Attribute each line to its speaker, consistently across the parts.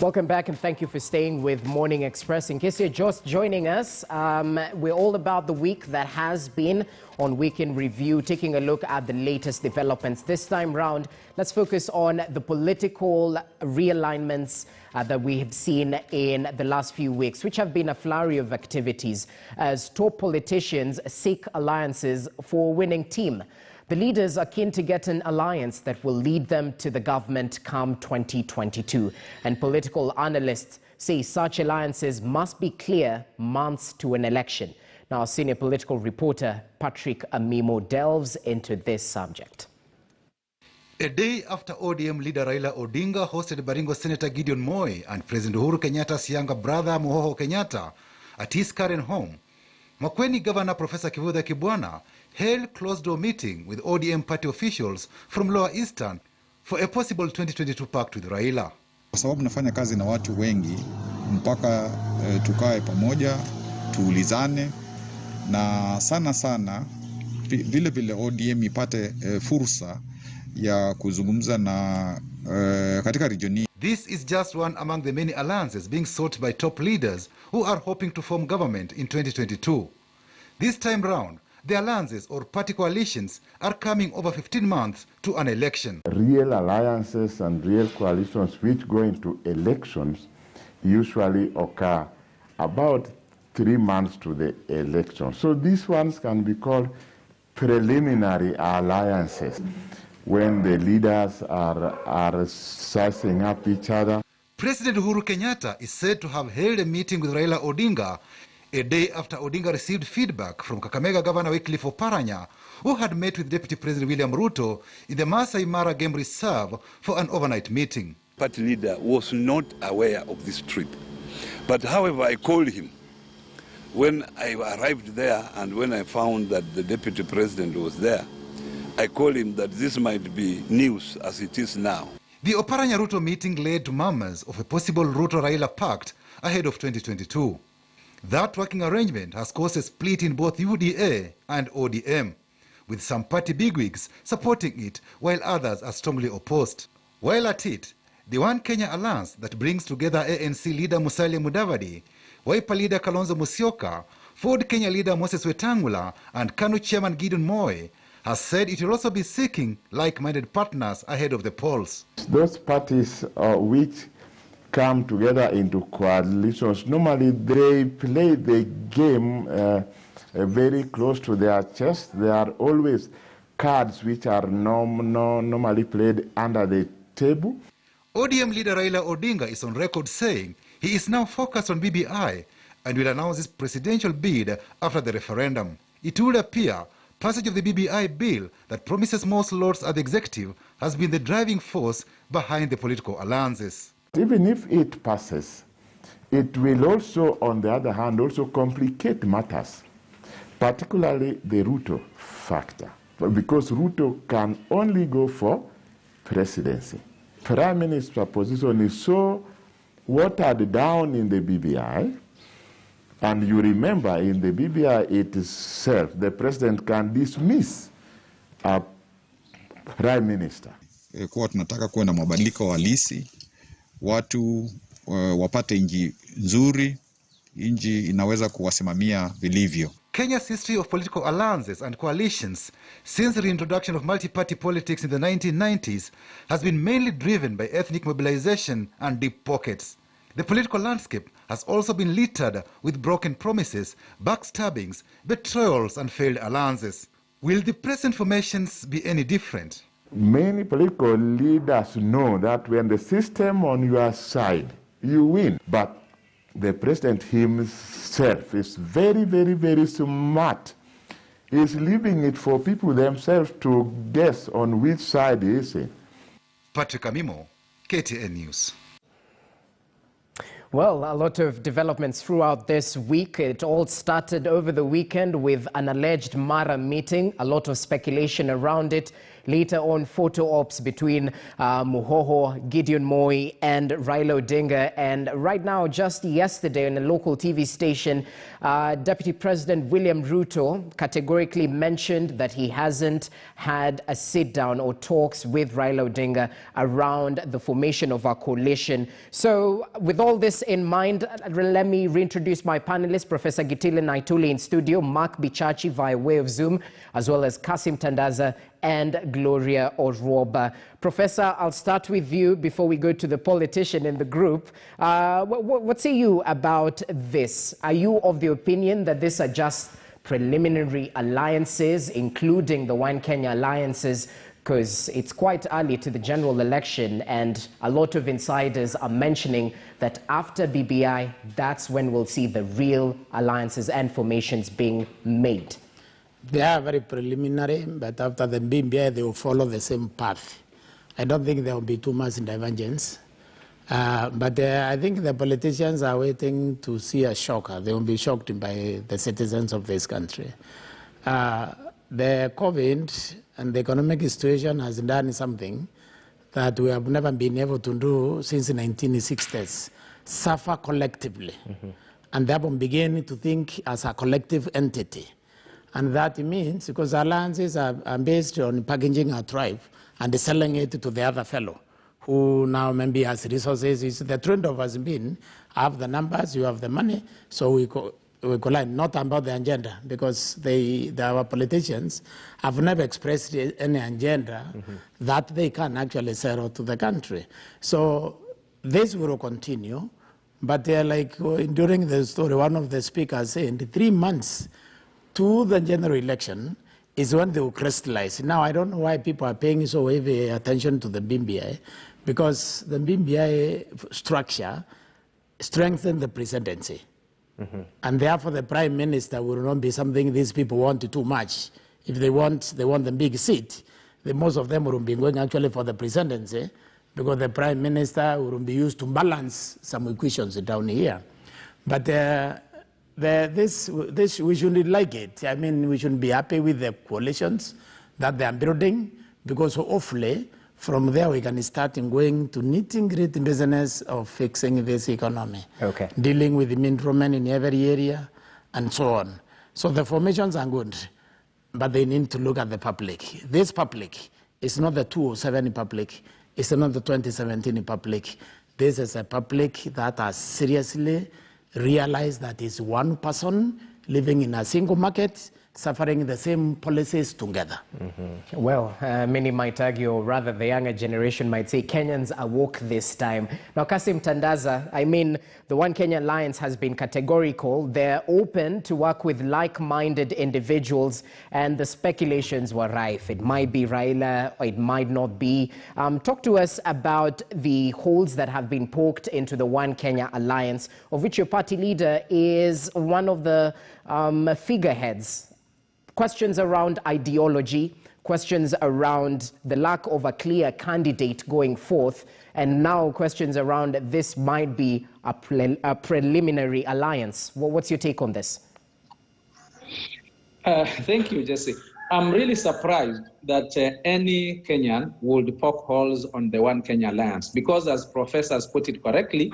Speaker 1: Welcome back and thank you for staying with Morning Express. In case you're just joining us, we're all about the week that has been on Weekend Review, taking a look at the latest developments. This time round, let's focus on the political realignments that we have seen in the last few weeks, which have been a flurry of activities as top politicians seek alliances for a winning team. The leaders are keen to get an alliance that will lead them to the government come 2022. And political analysts say such alliances must be clear months to an election. Now, our senior political reporter Patrick Amimo delves into this subject.
Speaker 2: A day after ODM leader Raila Odinga hosted Baringo Senator Gideon Moi and President Uhuru Kenyatta's younger brother Mohoho Kenyatta at his current home, Makueni Governor Professor Kivutha Kibwana held closed-door meeting with ODM party officials from Lower Eastern for a possible 2022 pact with Raila.
Speaker 3: Kwa sababu nafanya kazi na watu wengi mpaka tukae pamoja, tuulizane na sana vile ODM ipate fursa ya kuzungumza na katika region.
Speaker 2: This is just one among the many alliances being sought by top leaders who are hoping to form government in 2022. This time round, the alliances or party coalitions are coming over 15 months to an election.
Speaker 4: Real alliances and real coalitions which go into elections usually occur about 3 months to the election. So these ones can be called preliminary alliances when the leaders are sizing up each other.
Speaker 2: President Uhuru Kenyatta is said to have held a meeting with Raila Odinga a day after Odinga received feedback from Kakamega Governor Wycliffe Oparanya, who had met with Deputy President William Ruto in the Masai Mara Game Reserve for an overnight meeting.
Speaker 5: Party leader was not aware of this trip. But however, I called him when I arrived there, and when I found that the Deputy President was there, I called him that this might be news as it is now.
Speaker 2: The Oparanya-Ruto meeting led to murmurs of a possible Ruto-Raila pact ahead of 2022. That working arrangement has caused a split in both UDA and ODM, with some party bigwigs supporting it while others are strongly opposed. While at it, the One Kenya alliance that brings together ANC leader Musalia Mudavadi, Wiper leader Kalonzo Musyoka, Ford Kenya leader Moses Wetangula, and KANU chairman Gideon Moi has said it will also be seeking like-minded partners ahead of the polls.
Speaker 4: Those parties which come together into coalitions, normally they play the game very close to their chest. There are always cards which are normally played under the table.
Speaker 2: ODM leader Raila Odinga is on record saying he is now focused on BBI and will announce his presidential bid after the referendum. It would appear passage of the BBI bill that promises more slots at the executive has been the driving force behind the political alliances.
Speaker 4: Even if it passes, it will also, on the other hand, also complicate matters, particularly the Ruto factor, because Ruto can only go for presidency. Prime Minister position is so watered down in the BBI, and you remember in the BBI itself, the president can dismiss a prime minister.
Speaker 3: Kwa tunataka kuwe na mabadiliko halisi, watu wapate nchi nzuri, nchi inaweza kuwasimamia vilivyo.
Speaker 2: Kenya's history of political alliances and coalitions since the reintroduction of multi-party politics in the 1990s has been mainly driven by ethnic mobilization and deep pockets. The political landscape has also been littered with broken promises, backstabbings, betrayals and failed alliances. Will the present formations be any different?
Speaker 4: Many political leaders know that when the system on your side, you win. But the president himself is very smart. He's leaving it for people themselves to guess on which side he is in.
Speaker 2: Patrick Amimo, KTN News.
Speaker 1: Well, a lot of developments throughout this week. It all started over the weekend with an alleged Mara meeting, a lot of speculation around it. Later on, photo ops between Muhoho, Gideon Moi and Raila Odinga. And right now, just yesterday on a local TV station, Deputy President William Ruto categorically mentioned that he hasn't had a sit-down or talks with Raila Odinga around the formation of our coalition. So with all this in mind, let me reintroduce my panelists, Professor Gitile Naituli in studio, Mark Bichachi via way of Zoom, as well as Kasim Tandaza and Gloria Oroba. Professor, I'll start with you before we go to the politician in the group. What say you about this? Are you of the opinion that these are just preliminary alliances, including the One Kenya alliances, because it's quite early to the general election and a lot of insiders are mentioning that after BBI, that's when we'll see the real alliances and formations being made?
Speaker 6: They are very preliminary, but after the BBI, they will follow the same path. I don't think there will be too much divergence. But I think the politicians are waiting to see a shocker. They will be shocked by the citizens of this country. The COVID and the economic situation has done something that we have never been able to do since the 1960s, suffer collectively. And therefore begin to think as a collective entity. And that means, because alliances are based on packaging a tribe and selling it to the other fellow, who now maybe has resources. The trend of has been, I have the numbers, you have the money, so we collide, not about the agenda, because our politicians have never expressed any agenda that they can actually sell to the country. So this will continue, but like during the story, one of the speakers said, 3 months to the general election is when they will crystallize. Now, I don't know why people are paying so heavy attention to the BBI, because the BBI structure strengthened the presidency. And therefore, the prime minister will not be something these people want too much. If they want the big seat, most of them will be going actually for the presidency, because the prime minister will be used to balance some equations down here. But this we shouldn't like it. I mean, we should be happy with the coalitions that they are building, because hopefully from there we can start going to nitty-gritty business of fixing this economy, dealing with the middlemen in every area, and so on. So the formations are good, but they need to look at the public. This public is not the 2007 public, it's not the 2017 public. This is a public that has seriously realized that is one person living in a single market, suffering the same policies together.
Speaker 1: Well, many might argue, or rather the younger generation might say, Kenyans are woke this time. Now, Kasim Tandaza, I mean, the One Kenya Alliance has been categorical. They're open to work with like-minded individuals, and the speculations were rife. It might be Raila, or it might not be. Talk to us about the holes that have been poked into the One Kenya Alliance, of which your party leader is one of the figureheads. Questions around ideology, questions around the lack of a clear candidate going forth, and now questions around this might be a preliminary alliance. What's your take on this?
Speaker 7: Thank you, Jesse. I'm really surprised that any Kenyan would poke holes on the One Kenya Alliance, because as professors put it correctly,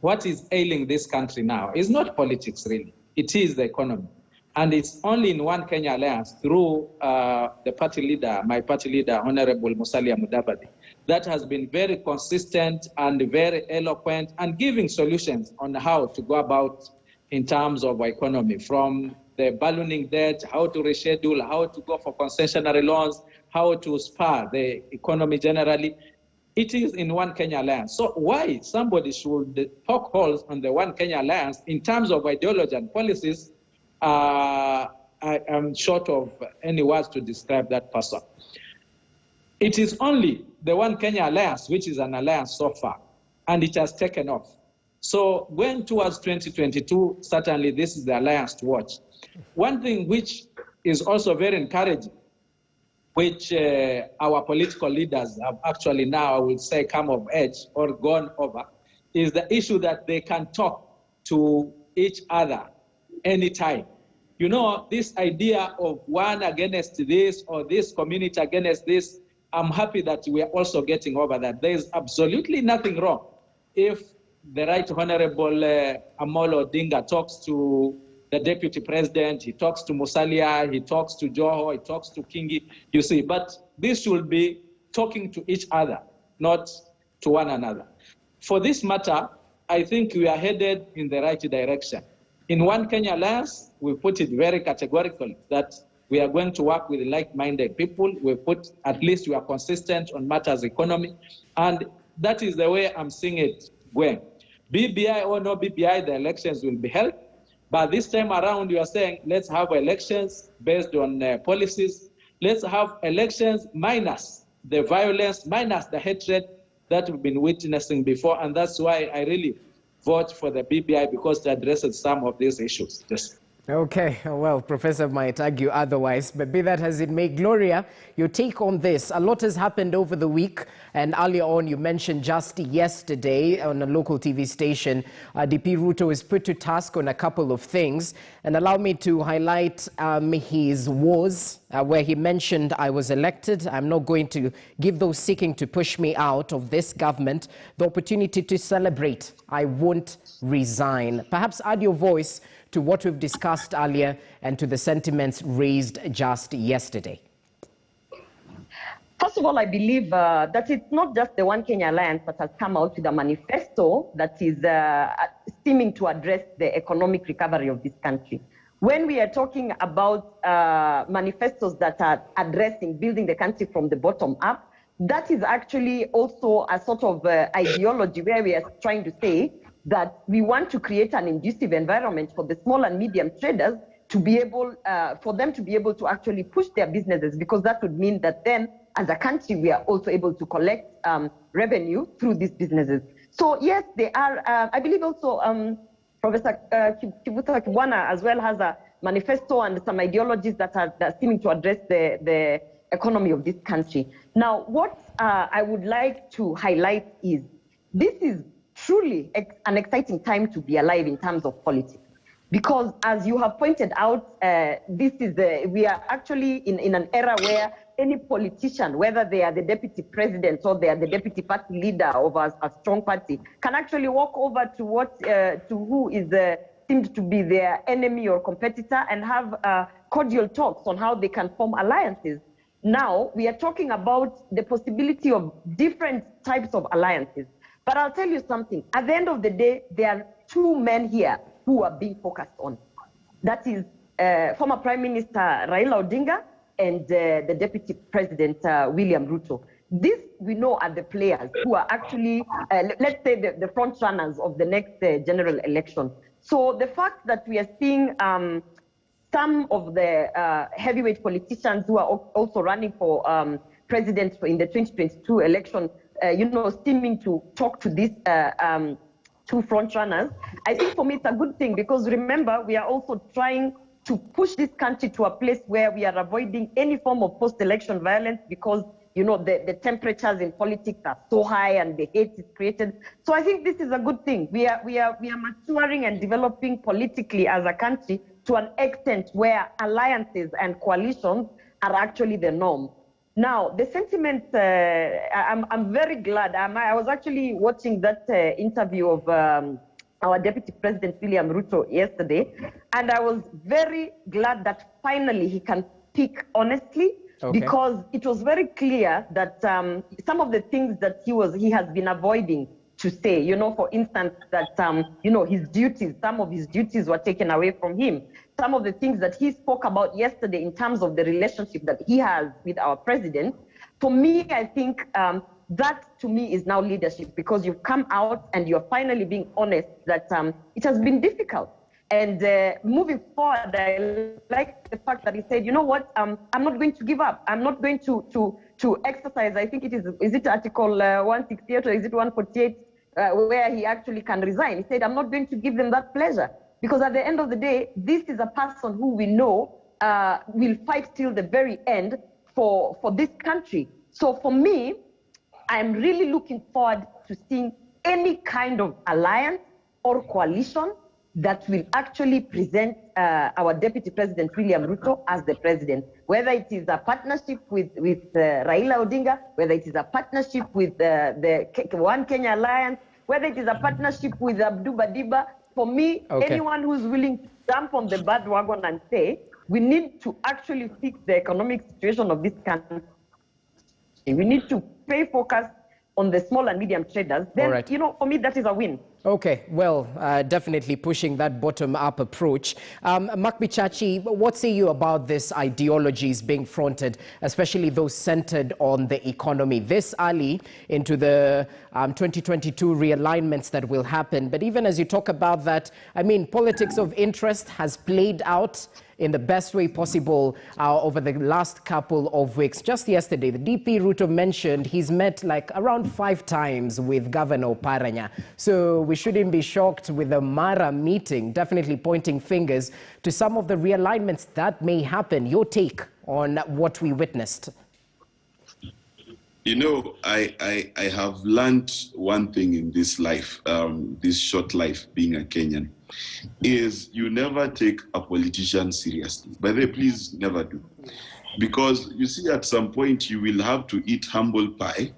Speaker 7: what is ailing this country now is not politics, really. It is the economy. And it's only in One Kenya Alliance through the party leader, my party leader, Honorable Musalia Mudavadi, that has been very consistent and very eloquent and giving solutions on how to go about in terms of economy, from the ballooning debt, how to reschedule, how to go for concessionary loans, how to spur the economy generally. It is in One Kenya Alliance. So why somebody should poke holes on the One Kenya Alliance in terms of ideology and policies, I am short of any words to describe that person. It is only the One Kenya Alliance, which is an alliance so far, and it has taken off. So going towards 2022, certainly this is the alliance to watch. One thing which is also very encouraging, which our political leaders have actually now, I would say, come of age or gone over, is the issue that they can talk to each other anytime. You know, this idea of one against this or this community against this I'm happy that we are also getting over that. There is absolutely nothing wrong if the Right Honorable Amolo Odinga talks to the Deputy President, he talks to Musalia, he talks to Joho, he talks to Kingi, you see. But this should be talking to each other, not to one another. For this matter, I think we are headed in the right direction. In One Kenya Alliance, we put it very categorically that we are going to work with like-minded people. At least we are consistent on matters economy. And that is the way I'm seeing it going. BBI or no BBI, the elections will be held. But this time around, you are saying, let's have elections based on policies. Let's have elections minus the violence, minus the hatred that we've been witnessing before. And that's why I really vote for the BBI, because it addresses some of these issues. Just
Speaker 1: Okay, well, Professor might argue otherwise, but be that as it may, Gloria, your take on this. A lot has happened over the week, and earlier on you mentioned just yesterday on a local TV station, DP Ruto is put to task on a couple of things, and allow me to highlight his woes, where he mentioned, I was elected, I'm not going to give those seeking to push me out of this government the opportunity to celebrate. I won't resign. Perhaps add your voice to what we've discussed earlier and to the sentiments raised just yesterday.
Speaker 8: First of all, I believe that it's not just the One Kenya Alliance that has come out with a manifesto that is seeming to address the economic recovery of this country. When we are talking about manifestos that are addressing building the country from the bottom up, that is actually also a sort of ideology where we are trying to say that we want to create an conducive environment for the small and medium traders to be able, for them to be able to actually push their businesses, because that would mean that then, as a country, we are also able to collect revenue through these businesses. So yes, they are. I believe also Professor Kivuta Kibwana as well has a manifesto and some ideologies that are seeming to address the economy of this country. Now, what I would like to highlight is this is truly an exciting time to be alive in terms of politics. Because as you have pointed out, we are actually in an era where any politician, whether they are the deputy president or they are the deputy party leader of a strong party, can actually walk over to who is seemed to be their enemy or competitor and have cordial talks on how they can form alliances. Now, we are talking about the possibility of different types of alliances. But I'll tell you something. At the end of the day, there are two men here who are being focused on. That is former Prime Minister Raila Odinga and the Deputy President William Ruto. This we know are the players who are actually, let's say, the front runners of the next general election. So the fact that we are seeing some of the heavyweight politicians who are also running for president in the 2022 election, seeming to talk to these two front runners, I think for me it's a good thing, because remember, we are also trying to push this country to a place where we are avoiding any form of post-election violence, because the temperatures in politics are so high and the hate is created. So I think this is a good thing. We are maturing and developing politically as a country to an extent where alliances and coalitions are actually the norm. Now, the sentiment, I'm very glad. I was actually watching that interview of our Deputy President William Ruto yesterday, and I was very glad that finally he can speak honestly, because it was very clear that some of the things that he has been avoiding to say, for instance, that, some of his duties were taken away from him. Some of the things that he spoke about yesterday in terms of the relationship that he has with our president, for me, I think that to me is now leadership, because you've come out and you're finally being honest that it has been difficult. And moving forward, I like the fact that he said, you know what, I'm not going to give up. I'm not going to exercise, I think is it Article 168 or is it 148, where he actually can resign. He said, I'm not going to give them that pleasure. Because at the end of the day, this is a person who we know will fight till the very end for this country. So for me, I'm really looking forward to seeing any kind of alliance or coalition that will actually present our Deputy President William Ruto as the president, whether it is a partnership with Raila Odinga, whether it is a partnership with the One Kenya Alliance, whether it is a partnership with Abdu Badiba. For me, anyone who's willing to jump on the bandwagon and say, we need to actually fix the economic situation of this country, we need to pay focus on the small and medium traders, then, you know, for me, that is a win.
Speaker 1: Okay, well, definitely pushing that bottom-up approach. Makbi Chachi, what say you about this ideologies being fronted, especially those centered on the economy, this early into the 2022 realignments that will happen? But even as you talk about that, I mean, politics of interest has played out in the best way possible over the last couple of weeks. Just yesterday, the DP Ruto mentioned he's met like around 5 times with Governor Oparanya. So we shouldn't be shocked with the Mara meeting, definitely pointing fingers to some of the realignments that may happen. Your take on what we witnessed?
Speaker 9: You know, I have learned one thing in this life, this short life being a Kenyan, is you never take a politician seriously. By the way, please never do. Because you see, at some point you will have to eat humble pie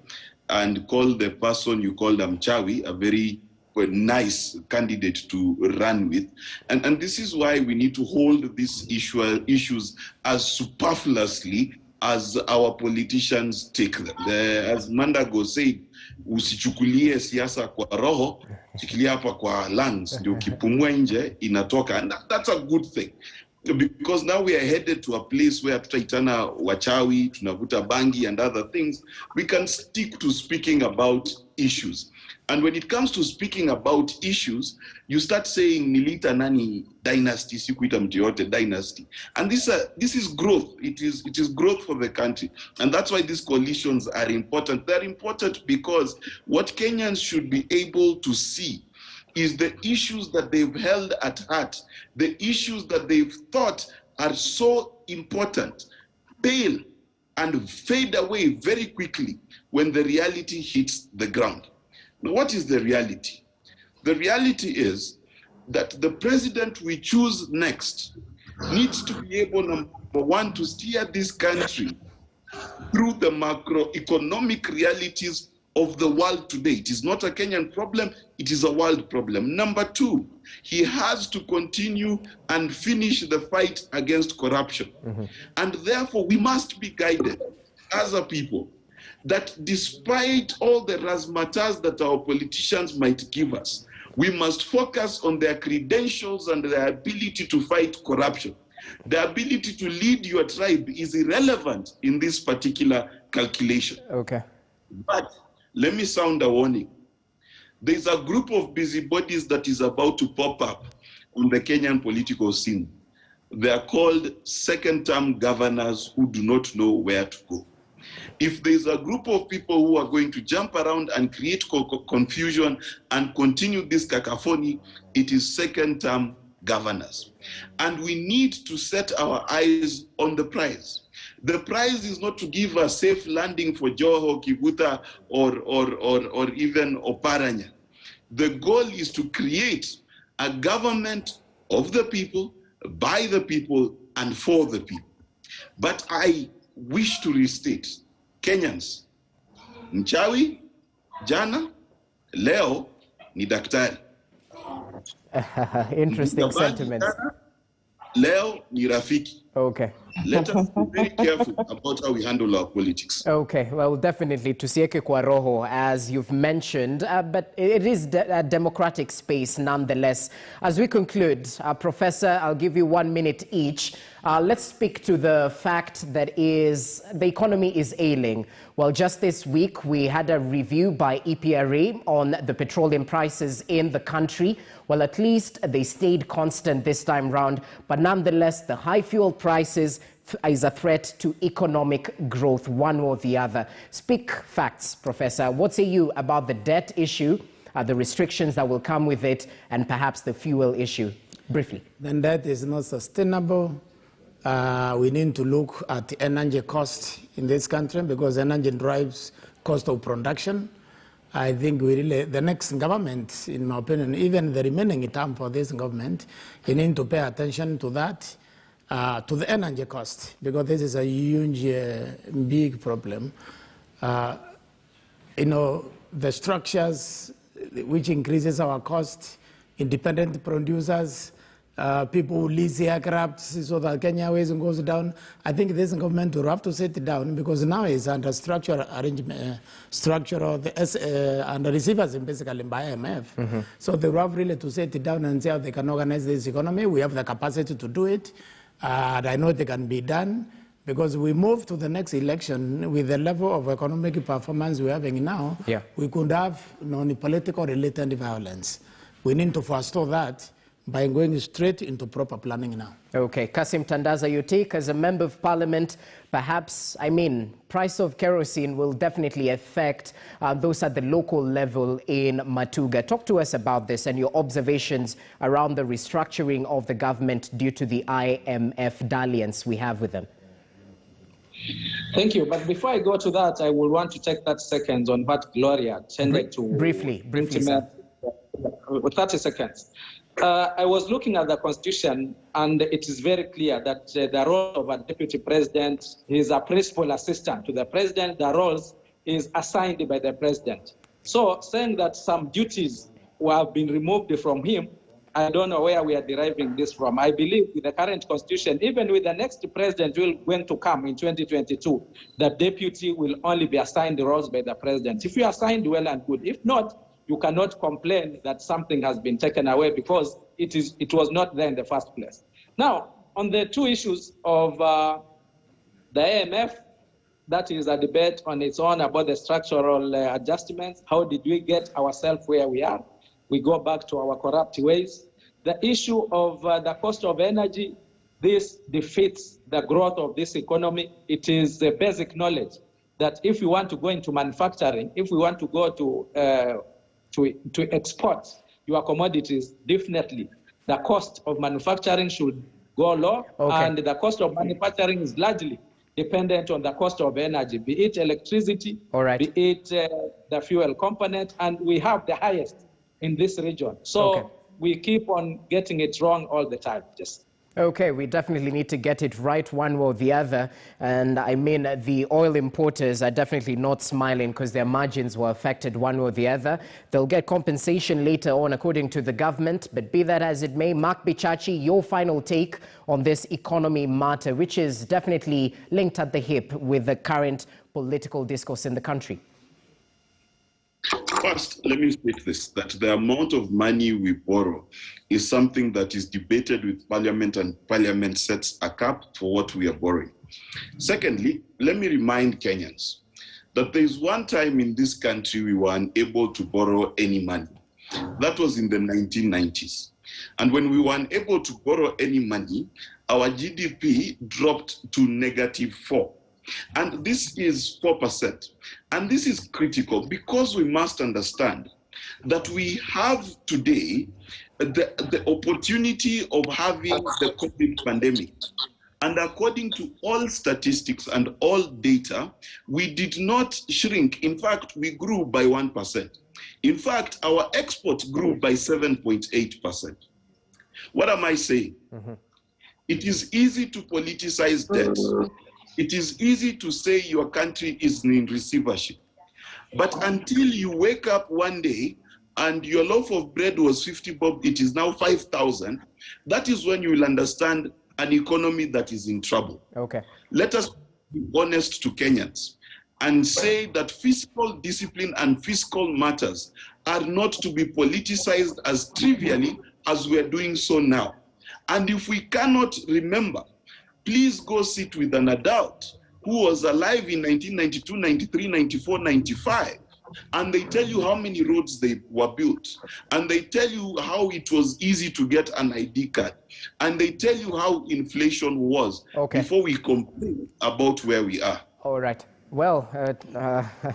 Speaker 9: and call the person you call them Chawi a very nice candidate to run with. And this is why we need to hold these issues as superfluously as our politicians take them. As Mandago said, usichukulie siasa kwa roho, chikilia hapa kwa lungs, ndio kipumua nje inatoka. And that's a good thing. Because now we are headed to a place where tutaitana wachawi, tunavuta bangi and other things. We can stick to speaking about issues. And when it comes to speaking about issues, you start saying Nilita Nani dynasty, Sikuita Mtiote dynasty. And this is growth. It is growth for the country. And that's why these coalitions are important. They're important because what Kenyans should be able to see is the issues that they've held at heart, the issues that they've thought are so important, pale and fade away very quickly when the reality hits the ground. Now, what is the reality? The reality is that the president we choose next needs to be able, number one, to steer this country through the macroeconomic realities of the world today. It is not a Kenyan problem, it is a world problem. Number two, he has to continue and finish the fight against corruption. And therefore, we must be guided as a people that despite all the razzmatazz that our politicians might give us, we must focus on their credentials and their ability to fight corruption. The ability to lead your tribe is irrelevant in this particular calculation.
Speaker 1: Okay.
Speaker 9: But let me sound a warning. There's a group of busybodies that is about to pop up on the Kenyan political scene. They are called second-term governors who do not know where to go. If there's a group of people who are going to jump around and create confusion and continue this cacophony, it is second-term governors. And we need to set our eyes on the prize. The prize is not to give a safe landing for Joho, Kibuta, or even Oparanya. The goal is to create a government of the people, by the people, and for the people. But I wish to restate, Kenyans, mchawi, jana, leo, ni daktari.
Speaker 1: Interesting sentiments.
Speaker 9: Leo, ni rafiki.
Speaker 1: Okay.
Speaker 9: Let us be very careful about how we handle our politics.
Speaker 1: Okay, well, definitely, tusieke kwa roho, as you've mentioned, but it is a democratic space nonetheless. As we conclude, Professor, I'll give you 1 minute each. Let's speak to the fact that the economy is ailing. Well, just this week, we had a review by EPRA on the petroleum prices in the country. Well, at least they stayed constant this time round, but nonetheless, the high fuel prices is a threat to economic growth, one or the other. Speak facts, Professor. What say you about the debt issue, the restrictions that will come with it, and perhaps the fuel issue? Briefly.
Speaker 6: Then that is not sustainable. We need to look at the energy cost in this country because energy drives cost of production. I think we really, the next government, in my opinion, even the remaining term for this government, you need to pay attention to that, to the energy cost, because this is a huge, big problem. You know, the structures which increases our cost, independent producers, people who lease aircraft so that Kenya Airways goes down. I think this government will have to sit down because now it's under structural arrangement, structural under receivers basically by IMF. So they will have really to sit down and say how they can organize this economy. We have the capacity to do it, and I know they can be done because we move to the next election with the level of economic performance we're having now.
Speaker 1: Yeah.
Speaker 6: We could have political related violence. We need to forestall that by going straight into proper planning now.
Speaker 1: Okay, Kasim Tandaza, your take as a member of parliament, perhaps, I mean, price of kerosene will definitely affect those at the local level in Matuga. Talk to us about this and your observations around the restructuring of the government due to the IMF dalliance we have with them.
Speaker 7: Thank you. But before I go to that, I will want to take that seconds on what Gloria tended to...
Speaker 1: Briefly, sir.
Speaker 7: 30 seconds. I was looking at the Constitution, and it is very clear that the role of a deputy president is a principal assistant to the president. The roles is assigned by the president. So saying that some duties have been removed from him, I don't know where we are deriving this from. I believe with the current Constitution, even with the next president who is going to come in 2022, the deputy will only be assigned the roles by the president. If you are assigned, well and good. If not, you cannot complain that something has been taken away because it was not there in the first place. Now, on the two issues of the IMF, that is a debate on its own about the structural adjustments. How did we get ourselves where we are? We go back to our corrupt ways. The issue of the cost of energy, this defeats the growth of this economy. It is the basic knowledge that if we want to go into manufacturing, if we want to go to export your commodities, definitely the cost of manufacturing should go low, and the cost of manufacturing is largely dependent on the cost of energy, be it electricity, be it the fuel component, and we have the highest in this region. So we keep on getting it wrong all the time.
Speaker 1: Okay, we definitely need to get it right one way or the other. And I mean, the oil importers are definitely not smiling because their margins were affected one way or the other. They'll get compensation later on, according to the government. But be that as it may, Mark Bichachi, your final take on this economy matter, which is definitely linked at the hip with the current political discourse in the country.
Speaker 9: First, let me state this, that the amount of money we borrow is something that is debated with Parliament, and Parliament sets a cap for what we are borrowing. Secondly, let me remind Kenyans that there is one time in this country we were unable to borrow any money. That was in the 1990s. And when we were unable to borrow any money, our GDP dropped to -4. And this is 4%. And this is critical because we must understand that we have today the opportunity of having the COVID pandemic. And according to all statistics and all data, we did not shrink. In fact, we grew by 1%. In fact, our exports grew by 7.8%. What am I saying? It is easy to politicize debt. It is easy to say your country is in receivership. But until you wake up one day and your loaf of bread was 50 bob, it is now 5,000, that is when you will understand an economy that is in trouble. Let us be honest to Kenyans and say that fiscal discipline and fiscal matters are not to be politicized as trivially as we are doing so now. And if we cannot remember, please go sit with an adult who was alive in 1992, 93, 94, 95, and they tell you how many roads they were built, and they tell you how it was easy to get an ID card, and they tell you how inflation was before we complain about where we are.
Speaker 1: All right. Well,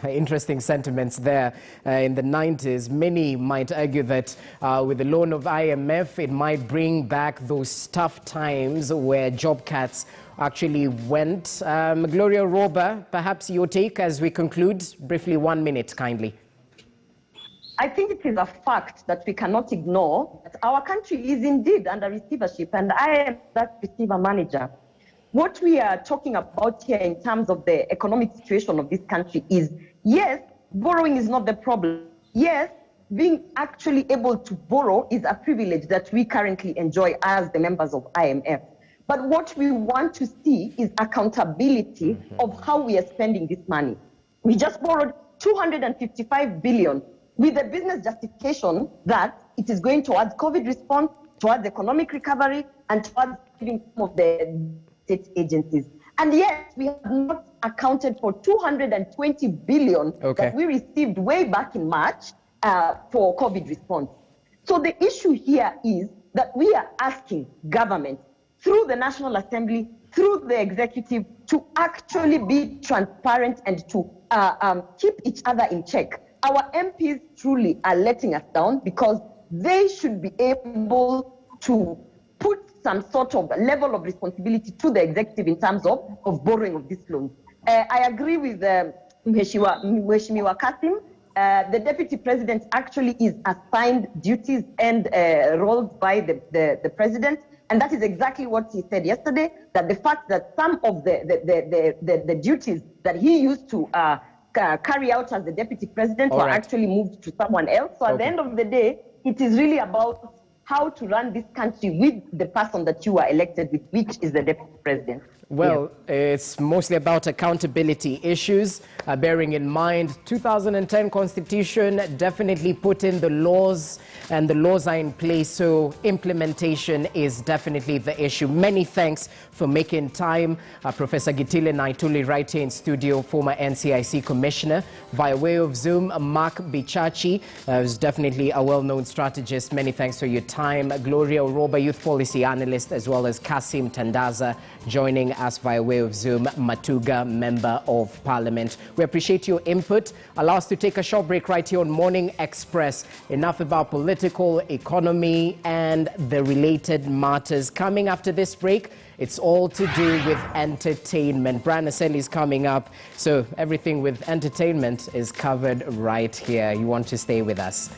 Speaker 1: interesting sentiments there. In the 90s, many might argue that with the loan of IMF, it might bring back those tough times where job cuts actually went. Gloria Roba, perhaps your take as we conclude. Briefly, 1 minute, kindly.
Speaker 8: I think it is a fact that we cannot ignore that our country is indeed under receivership, and I am that receiver manager. What we are talking about here in terms of the economic situation of this country is, yes, borrowing is not the problem. Yes, being actually able to borrow is a privilege that we currently enjoy as the members of IMF. But what we want to see is accountability of how we are spending this money. We just borrowed 255 billion with the business justification that it is going towards COVID response, towards economic recovery, and towards saving some of the state agencies. And yet we have not accounted for 220 billion that we received way back in March for COVID response. So the issue here is that we are asking government through the National Assembly, through the executive, to actually be transparent and to keep each other in check. Our MPs truly are letting us down because they should be able to put some sort of level of responsibility to the executive in terms of borrowing of these loans. I agree with Mheshimiwa Kasim. The deputy president actually is assigned duties and roles by the president. And that is exactly what he said yesterday, that the fact that some of the duties that he used to carry out as the deputy president were actually moved to someone else. So at the end of the day, it is really about how to run this country with the person that you are elected with, which is the deputy president.
Speaker 1: Well, it's mostly about accountability issues, bearing in mind 2010 Constitution definitely put in the laws, and the laws are in place, so implementation is definitely the issue. Many thanks for making time. Professor Gitile Naituli right here in studio, former NCIC Commissioner. Via way of Zoom, Mark Bichachi, who's definitely a well-known strategist. Many thanks for your time. Gloria Oroba, Youth Policy Analyst, as well as Kasim Tandaza joining us via way of Zoom, Matuga, Member of Parliament. We appreciate your input. Allow us to take a short break right here on Morning Express. Enough about political, economy, and the related matters. Coming after this break, it's all to do with entertainment. Brian Aseli is coming up, so everything with entertainment is covered right here. You want to stay with us.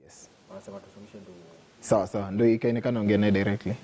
Speaker 10: Yes. Sawa sawa, ndio ikaonekana ongea naye directly.